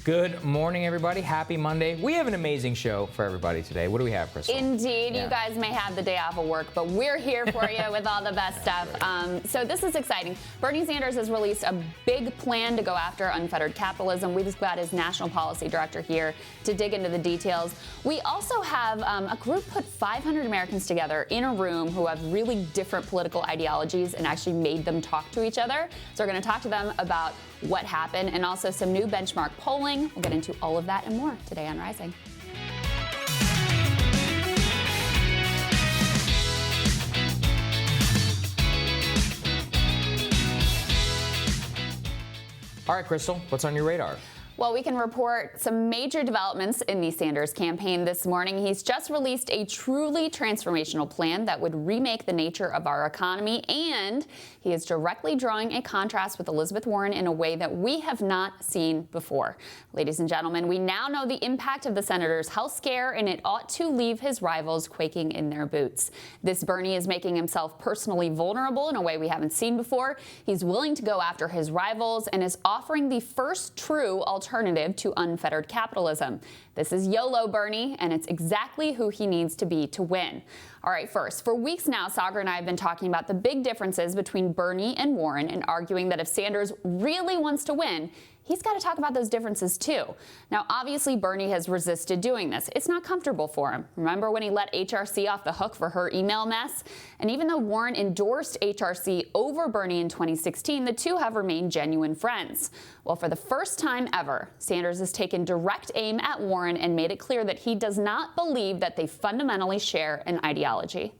Good morning, everybody. Happy Monday. We have an amazing show for everybody today. What do we have, Krystal? Indeed. You guys may have the day off of work, but we're here for you with all the best stuff. So this is exciting. Bernie Sanders has released a big plan to go after unfettered capitalism. We've got his national policy director here to dig into the details. We also have a group put 500 Americans together in a room who have really different political ideologies and actually made them talk to each other. So we're going to talk to them about what happened and also some new benchmark polling. We'll get into all of that and more today on Rising. All right, Krystal, what's on your radar? Well, we can report some major developments in the Sanders campaign this morning. He's just released a truly transformational plan that would remake the nature of our economy, and he is directly drawing a contrast with Elizabeth Warren in a way that we have not seen before. Ladies and gentlemen, we now know the impact of the senator's health scare, and it ought to leave his rivals quaking in their boots. This Bernie is making himself personally vulnerable in a way we haven't seen before. He's willing to go after his rivals and is offering the first true alternative to unfettered capitalism. This is YOLO Bernie, and it's exactly who he needs to be to win. All right, first, for weeks now, Sagar and I have been talking about the big differences between Bernie and Warren and arguing that if Sanders really wants to win, he's got to talk about those differences too. Now, obviously, Bernie has resisted doing this. It's not comfortable for him. Remember when he let HRC off the hook for her email mess? And even though Warren endorsed HRC over Bernie in 2016, the two have remained genuine friends. Well, for the first time ever, Sanders has taken direct aim at Warren and made it clear that he does not believe that they fundamentally share an ideology.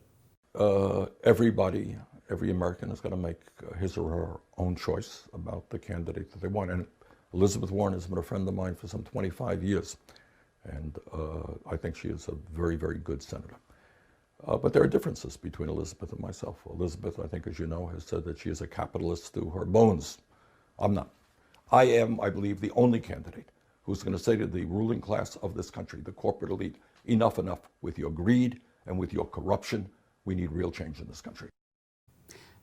Every American is going to make his or her own choice about the candidate that they want. And Elizabeth Warren has been a friend of mine for some 25 years, and I think she is a very, very good senator. But there are differences between Elizabeth and myself. Elizabeth, I think, as you know, has said that she is a capitalist through her bones. I'm not. I am, I believe, the only candidate who's going to say to the ruling class of this country, the corporate elite, enough with your greed and with your corruption. We need real change in this country.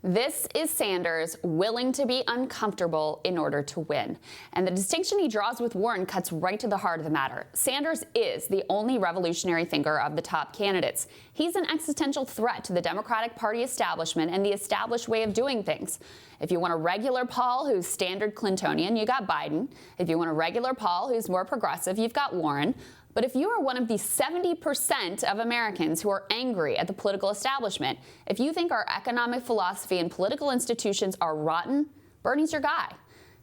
This is Sanders willing to be uncomfortable in order to win. And the distinction he draws with Warren cuts right to the heart of the matter. Sanders is the only revolutionary thinker of the top candidates. He's an existential threat to the Democratic Party establishment and the established way of doing things. If you want a regular Paul who's standard Clintonian, you got Biden. If you want a regular Paul who's more progressive, you've got Warren. But if you are one of the 70% of Americans who are angry at the political establishment, if you think our economic philosophy and political institutions are rotten, Bernie's your guy.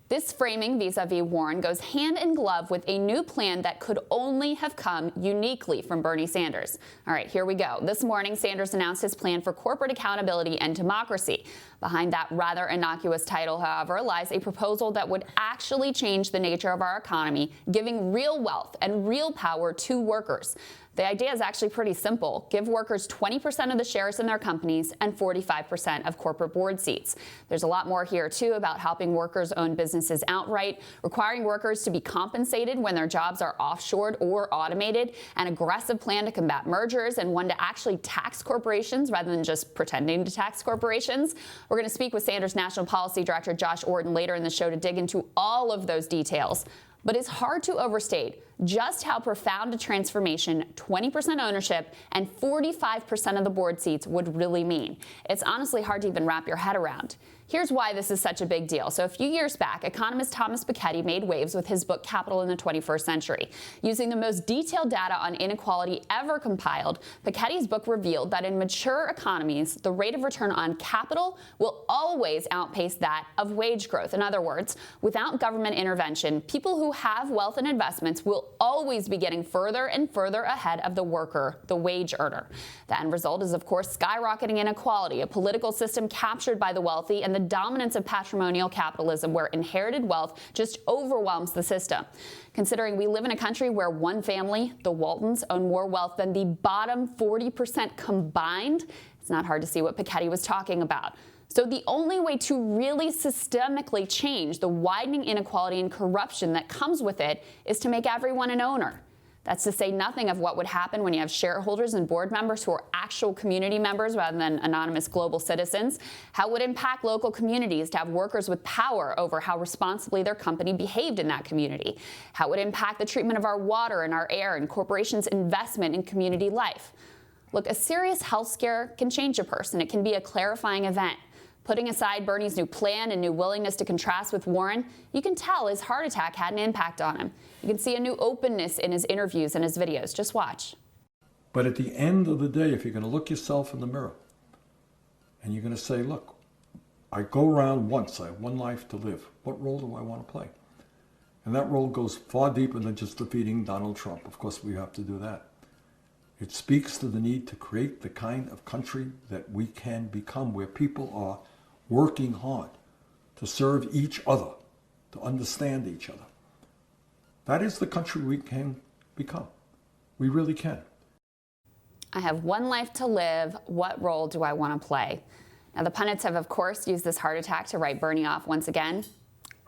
This framing vis-a-vis Warren goes hand in glove with a new plan that could only have come uniquely from Bernie Sanders. All right, here we go. This morning, Sanders announced his plan for corporate accountability and democracy. Behind that rather innocuous title, however, lies a proposal that would actually change the nature of our economy, giving real wealth and real power to workers. The idea is actually pretty simple. Give workers 20% of the shares in their companies and 45% of corporate board seats. There's a lot more here, too, about helping workers own businesses outright, requiring workers to be compensated when their jobs are offshored or automated, an aggressive plan to combat mergers, and one to actually tax corporations rather than just pretending to tax corporations. We're going to speak with Sanders National Policy Director Josh Orton later in the show to dig into all of those details. But it's hard to overstate just how profound a transformation 20% ownership and 45% of the board seats would really mean. It's honestly hard to even wrap your head around. Here's why this is such a big deal. So a few years back, economist Thomas Piketty made waves with his book Capital in the 21st Century. Using the most detailed data on inequality ever compiled, Piketty's book revealed that in mature economies, the rate of return on capital will always outpace that of wage growth. In other words, without government intervention, people who have wealth and investments will always be getting further and further ahead of the worker, the wage earner. The end result is, of course, skyrocketing inequality, a political system captured by the wealthy, and the dominance of patrimonial capitalism where inherited wealth just overwhelms the system. Considering we live in a country where one family, the Waltons, own more wealth than the bottom 40% combined, it's not hard to see what Piketty was talking about. So the only way to really systemically change the widening inequality and corruption that comes with it is to make everyone an owner. That's to say nothing of what would happen when you have shareholders and board members who are actual community members rather than anonymous global citizens. How it would impact local communities to have workers with power over how responsibly their company behaved in that community. How it would impact the treatment of our water and our air and corporations' investment in community life. Look, a serious health scare can change a person. It can be a clarifying event. Putting aside Bernie's new plan and new willingness to contrast with Warren, you can tell his heart attack had an impact on him. You can see a new openness in his interviews and his videos. Just watch. But at the end of the day, if you're going to look yourself in the mirror and you're going to say, look, I go around once, I have one life to live. What role do I want to play? And that role goes far deeper than just defeating Donald Trump. Of course, we have to do that. It speaks to the need to create the kind of country that we can become, where people are working hard to serve each other, to understand each other. That is the country we can become. We really can. I have one life to live. What role do I want to play? Now, the pundits have, of course, used this heart attack to write Bernie off once again.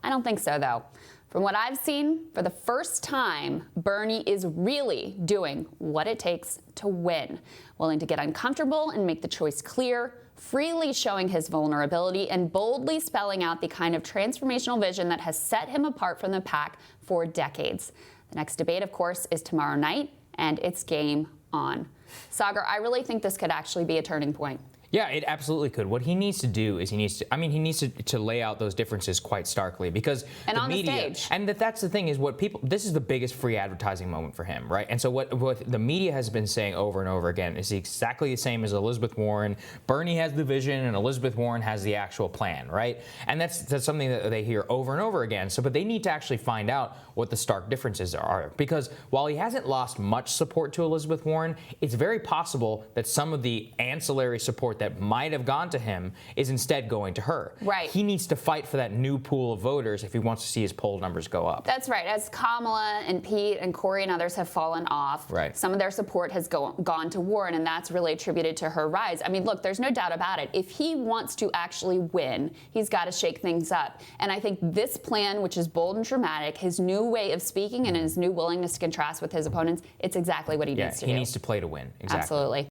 I don't think so, though. From what I've seen, for the first time, Bernie is really doing what it takes to win, willing to get uncomfortable and make the choice clear, freely showing his vulnerability and boldly spelling out the kind of transformational vision that has set him apart from the pack for decades. The next debate, of course, is tomorrow night, and it's game on. Sagar, I really think this could actually be a turning point. Yeah, it absolutely could. What he needs to do is he needs to lay out those differences quite starkly, because and the on media, the stage. and that's the thing is this is the biggest free advertising moment for him, right? And so what the media has been saying over and over again is exactly the same as Elizabeth Warren. Bernie has the vision and Elizabeth Warren has the actual plan, right? And that's something that they hear over and over again. But they need to actually find out what the stark differences are, because while he hasn't lost much support to Elizabeth Warren, it's very possible that some of the ancillary support that might have gone to him is instead going to her. Right. He needs to fight for that new pool of voters if he wants to see his poll numbers go up. That's right. As Kamala and Pete and Corey and others have fallen off, right, some of their support has gone to Warren, and that's really attributed to her rise. I mean, look, there's no doubt about it. If he wants to actually win, he's got to shake things up. And I think this plan, which is bold and dramatic, his new way of speaking and his new willingness to contrast with his opponents, it's exactly what he needs to do. He needs to play to win. Exactly. Absolutely.